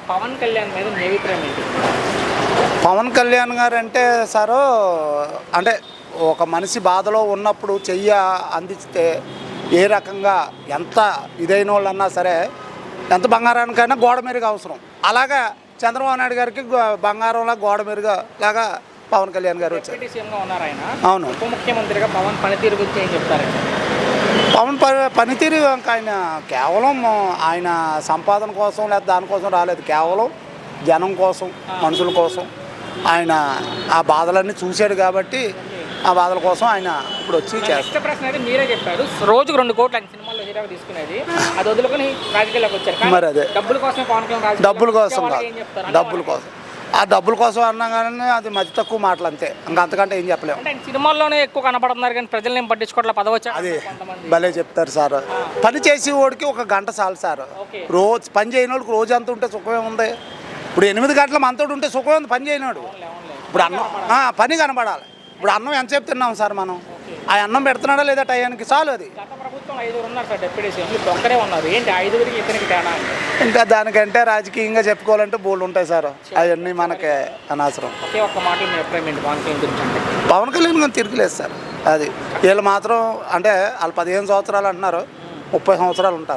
పవన్ కళ్యాణ్ మీద మీ అభిప్రాయం ఏంటి? పవన్ కళ్యాణ్ గారు అంటే సారు అంటే ఒక మనిషి బాధలో ఉన్నప్పుడు చెయ్యి అందిస్తే ఏ రకంగా ఎంత ఇదైన వాళ్ళన్నా సరే ఎంత బంగారానికైనా గోడ మెరుగు అవసరం. అలాగా చంద్రబాబు నాయుడు గారికి బంగారంలా గోడ మెరుగు లాగా పవన్ కళ్యాణ్ గారు వచ్చారు. డిప్యూటీ సీఎంగా ఉన్నారు ఆయన. అవును. ఉప ముఖ్యమంత్రిగా పవన్ పనితీరు గురించి ఏం చెప్తారండి? పవన్ పనితీరు ఇంకా ఆయన కేవలం ఆయన సంపాదన కోసం లేదా దానికోసం రాలేదు, కేవలం జనం కోసం, మనుషుల కోసం ఆయన ఆ బాధలన్నీ చూశాడు కాబట్టి ఆ బాధల కోసం ఆయన ఇప్పుడు వచ్చి నెక్స్ట్ ప్రశ్న అయితే మీరే చెప్పారు, రోజుకు 2 కోట్లు ఆయన సినిమాల్లో హీరోగా తీసుకునేది, అది వదులుకొని రాజకీయాల్లోకి వచ్చారు. మరి అదే డబ్బుల కోసం పవన్ కళ్యాణ్ డబ్బుల కోసం కాదు, ఏం చెప్తారు? డబ్బుల కోసం ఆ డబ్బుల కోసం అన్నా కానీ అది మతి తక్కువ మాటలు అంతే, ఇంకా అంతకంటే ఏం చెప్పలేము. అంటే సినిమాల్లోనే ఎక్కువ కనపడుతున్నారు కానీ ప్రజల్ని ఏం పట్టించుకోవట్లే, పదవచ్చా అది భలే చెప్తారు సార్. పని చేసి వాడికి 1 గంట చాలు సార్. రోజు పని చేయని వాడికి రోజు అంత ఉంటే సుఖమే ఉంది. ఇప్పుడు 8 గంటల మనతోడు ఉంటే సుఖమే ఉంది పని చేయనివాడు. ఇప్పుడు అన్నం పని కనబడాలి. ఇప్పుడు అన్నం ఎంతసేపు తిన్నాం సార్ మనం, ఆ అన్నం పెడుతున్నాడా లేదా టయానికి చాలు. అది గత ప్రభుత్వం 5 ఉన్నారు సార్ డిప్యూటీ సీఎం, ఇప్పుడు ఒక్కరే ఉన్నారు. ఏంటి 5కి ఇతనికి తేడా? ఇంకా దానికంటే రాజకీయంగా చెప్పుకోవాలంటే బోల్డ్ ఉంటాయి సార్, అవన్నీ మనకి అనవసరం. ఒకే ఒక్క మాట మీ అభిప్రాయం ఏంటి పవన్ కళ్యాణ్ గురించి? అంటే పవన్ కళ్యాణ్ కానీ తిరిగిలేదు సార్. అది వీళ్ళు మాత్రం అంటే వాళ్ళు 15 సంవత్సరాలు అంటున్నారు, 30 సంవత్సరాలు ఉంటారు.